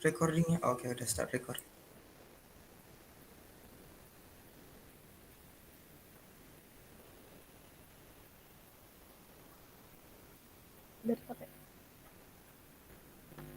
recordingnya. Oke, udah start record.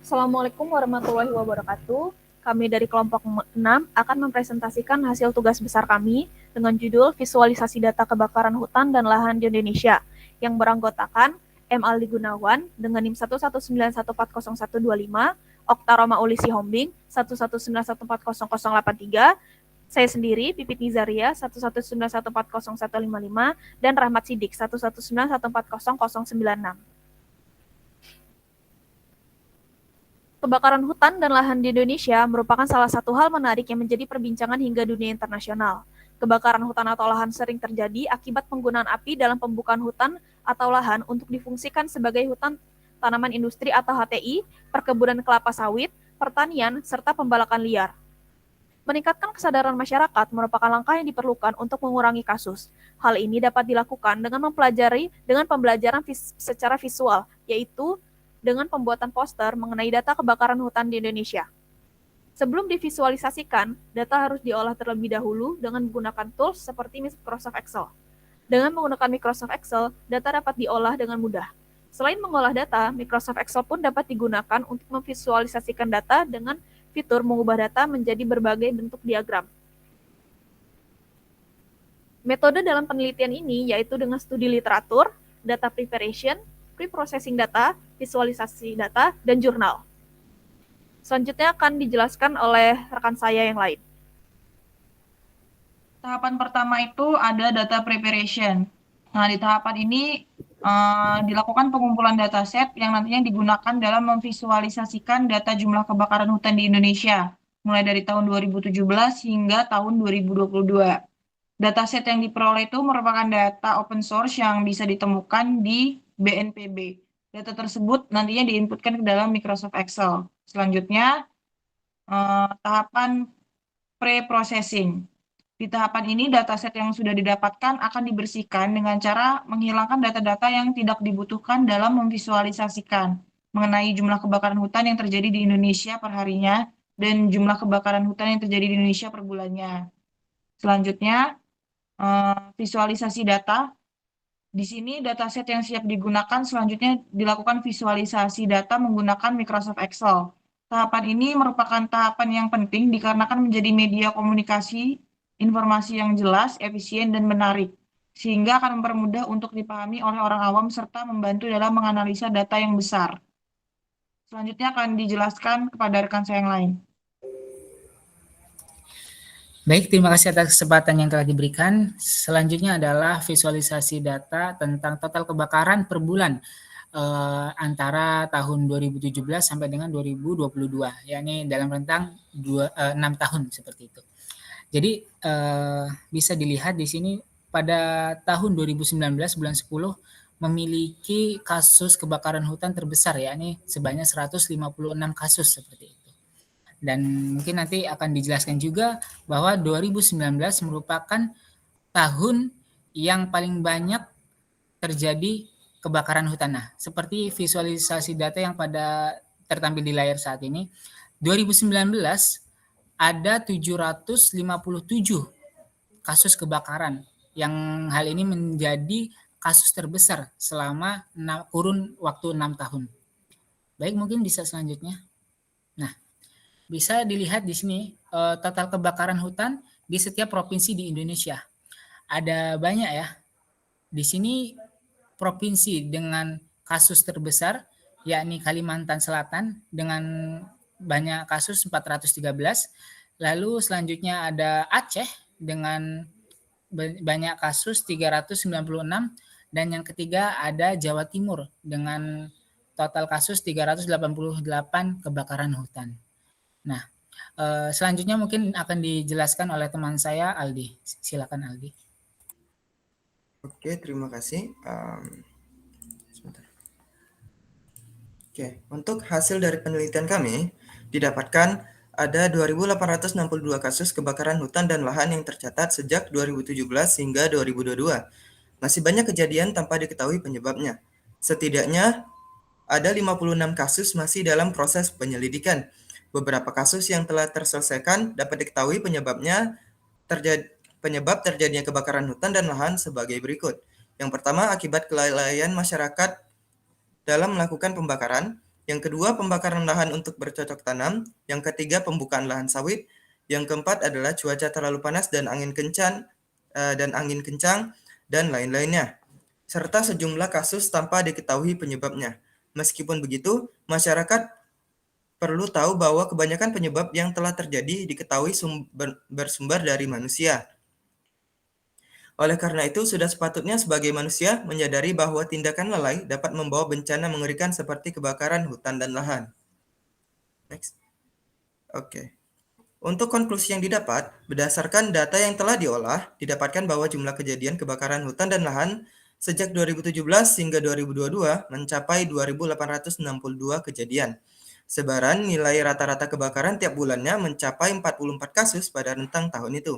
Assalamualaikum warahmatullahi wabarakatuh. Kami dari kelompok 6 akan mempresentasikan hasil tugas besar kami dengan judul Visualisasi Data Kebakaran Hutan dan Lahan di Indonesia yang beranggotakan M. Aldi Gunawan dengan NIM 119140125, Oktaroma Ulisi Hombing 119140083, saya sendiri Pipit Nizaria 119140155 dan Rahmat Sidik 119140096. Kebakaran hutan dan lahan di Indonesia merupakan salah satu hal menarik yang menjadi perbincangan hingga dunia internasional. Kebakaran hutan atau lahan sering terjadi akibat penggunaan api dalam pembukaan hutan atau lahan untuk difungsikan sebagai hutan tanaman industri atau HTI, perkebunan kelapa sawit, pertanian, serta pembalakan liar. Meningkatkan kesadaran masyarakat merupakan langkah yang diperlukan untuk mengurangi kasus. Hal ini dapat dilakukan dengan pembelajaran secara visual, yaitu dengan pembuatan poster mengenai data kebakaran hutan di Indonesia. Sebelum divisualisasikan, data harus diolah terlebih dahulu dengan menggunakan tools seperti Microsoft Excel. Dengan menggunakan Microsoft Excel, data dapat diolah dengan mudah. Selain mengolah data, Microsoft Excel pun dapat digunakan untuk memvisualisasikan data dengan fitur mengubah data menjadi berbagai bentuk diagram. Metode dalam penelitian ini yaitu dengan studi literatur, data preparation, pre-processing data, visualisasi data, dan jurnal. Selanjutnya akan dijelaskan oleh rekan saya yang lain. Tahapan pertama itu ada data preparation. Nah, di tahapan ini dilakukan pengumpulan dataset yang nantinya digunakan dalam memvisualisasikan data jumlah kebakaran hutan di Indonesia, mulai dari tahun 2017 hingga tahun 2022. Dataset yang diperoleh itu merupakan data open source yang bisa ditemukan di BNPB. Data tersebut nantinya diinputkan ke dalam Microsoft Excel. Selanjutnya, tahapan pre-processing. Di tahapan ini, dataset yang sudah didapatkan akan dibersihkan dengan cara menghilangkan data-data yang tidak dibutuhkan dalam memvisualisasikan mengenai jumlah kebakaran hutan yang terjadi di Indonesia per harinya dan jumlah kebakaran hutan yang terjadi di Indonesia per bulannya. Selanjutnya, visualisasi data. Di sini dataset yang siap digunakan selanjutnya dilakukan visualisasi data menggunakan Microsoft Excel. Tahapan ini merupakan tahapan yang penting dikarenakan menjadi media komunikasi informasi yang jelas, efisien, dan menarik, sehingga akan mempermudah untuk dipahami oleh orang awam serta membantu dalam menganalisa data yang besar. Selanjutnya akan dijelaskan kepada rekan saya yang lain. Baik, terima kasih atas kesempatan yang telah diberikan. Selanjutnya adalah visualisasi data tentang total kebakaran per bulan antara tahun 2017 sampai dengan 2022, yakni dalam rentang 6 tahun seperti itu. Jadi bisa dilihat di sini pada tahun 2019 bulan 10 memiliki kasus kebakaran hutan terbesar, yakni sebanyak 156 kasus seperti itu. Dan mungkin nanti akan dijelaskan juga bahwa 2019 merupakan tahun yang paling banyak terjadi kebakaran hutan. Nah, seperti visualisasi data yang tertampil di layar saat ini, 2019 ada 757 kasus kebakaran yang hal ini menjadi kasus terbesar selama kurun waktu 6 tahun. Baik, mungkin bisa selanjutnya. Nah, bisa dilihat di sini total kebakaran hutan di setiap provinsi di Indonesia. Ada banyak ya. Di sini provinsi dengan kasus terbesar yakni Kalimantan Selatan dengan banyak kasus 413. Lalu selanjutnya ada Aceh dengan banyak kasus 396 dan yang ketiga ada Jawa Timur dengan total kasus 388 kebakaran hutan. Nah, selanjutnya mungkin akan dijelaskan oleh teman saya Aldi. Silakan Aldi. Oke, terima kasih. Sebentar. Oke, untuk hasil dari penelitian kami didapatkan ada 2.862 kasus kebakaran hutan dan lahan yang tercatat sejak 2017 hingga 2022. Masih banyak kejadian tanpa diketahui penyebabnya. Setidaknya ada 56 kasus masih dalam proses penyelidikan. Beberapa kasus yang telah terselesaikan dapat diketahui penyebab terjadinya kebakaran hutan dan lahan sebagai berikut. Yang pertama, akibat kelalaian masyarakat dalam melakukan pembakaran. Yang kedua, pembakaran lahan untuk bercocok tanam. Yang ketiga, pembukaan lahan sawit. Yang keempat adalah cuaca terlalu panas dan angin kencang dan lain-lainnya, serta sejumlah kasus tanpa diketahui penyebabnya. Meskipun begitu, masyarakat perlu tahu bahwa kebanyakan penyebab yang telah terjadi diketahui bersumber dari manusia. Oleh karena itu, sudah sepatutnya sebagai manusia menyadari bahwa tindakan lalai dapat membawa bencana mengerikan seperti kebakaran hutan dan lahan. Next. Oke. Untuk konklusi yang didapat, berdasarkan data yang telah diolah, didapatkan bahwa jumlah kejadian kebakaran hutan dan lahan sejak 2017 hingga 2022 mencapai 2.862 kejadian. Sebaran nilai rata-rata kebakaran tiap bulannya mencapai 44 kasus pada rentang tahun itu.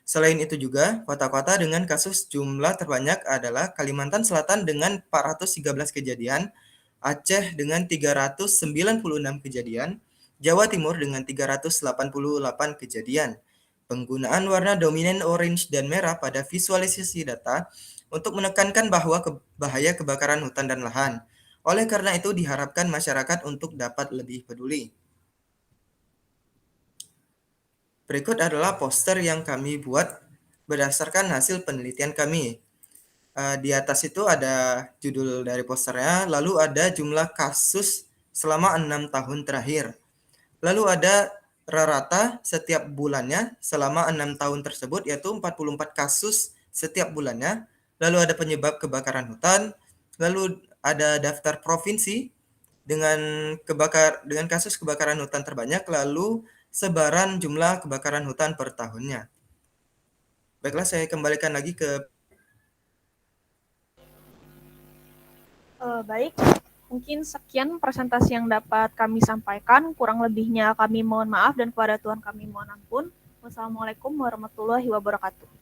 Selain itu juga, kota-kota dengan kasus jumlah terbanyak adalah Kalimantan Selatan dengan 413 kejadian, Aceh dengan 396 kejadian, Jawa Timur dengan 388 kejadian. Penggunaan warna dominan orange dan merah pada visualisasi data untuk menekankan bahwa bahaya kebakaran hutan dan lahan. Oleh karena itu diharapkan masyarakat untuk dapat lebih peduli. Berikut adalah poster yang kami buat berdasarkan hasil penelitian kami. Di atas itu ada judul dari posternya, lalu ada jumlah kasus selama 6 tahun terakhir. Lalu ada rata setiap bulannya selama 6 tahun tersebut, yaitu 44 kasus setiap bulannya. Lalu ada penyebab kebakaran hutan, lalu ada daftar provinsi dengan kasus kebakaran hutan terbanyak, lalu sebaran jumlah kebakaran hutan per tahunnya. Baiklah, saya kembalikan lagi ke... Baik, mungkin sekian presentasi yang dapat kami sampaikan. Kurang lebihnya kami mohon maaf dan kepada Tuhan kami mohon ampun. Wassalamualaikum warahmatullahi wabarakatuh.